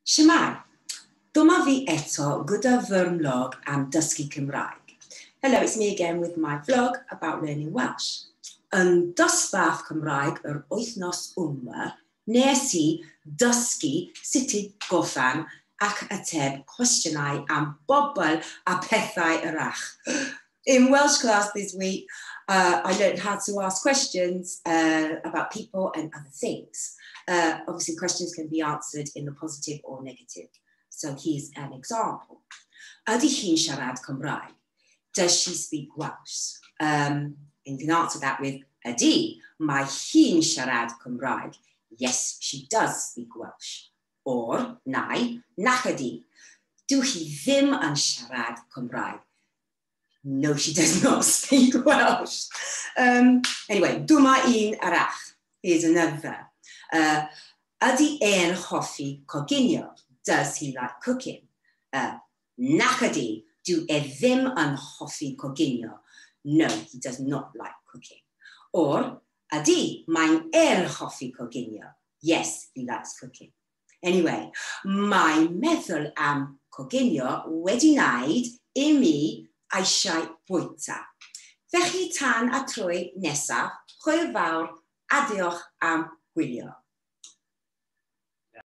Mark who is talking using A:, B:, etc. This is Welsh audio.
A: Shemai, dyma fi eto gyda fy vlog am dysgu Cymraeg. Hello, it's me again with my vlog about learning Welsh. Yn dosbarth Cymraeg yr wythnos yma, nes I dysgu sut I gorffan ac ateb cwestiynau am bobl a pethau arall. In Welsh class this week, I learned how to ask questions about people and other things. Obviously, questions can be answered in the positive or negative. So here's an example. Ydy hi'n siarad Cymraeg? Does she speak Welsh? And you can answer that with ydy. Mae hi'n siarad Cymraeg? Yes, she does speak Welsh. Or, nai, nac ydy. Do hi ddim yn siarad Cymraeg? No, she does not speak Welsh. Anyway, dyma un arall. Here's another. Ydy e'n hoffi coginio? Does he like cooking? Nac ydy. Do e ddim yn hoffi coginio? No, he does not like cooking. Or, ydy, mae'n hoffi coginio? Yes, he likes cooking. Anyway, mae meddwl am coginio wedi wneud I mi eisiau bwyta. Felly tan a trwy nesaf, hwyl fawr a diolch am gwylio.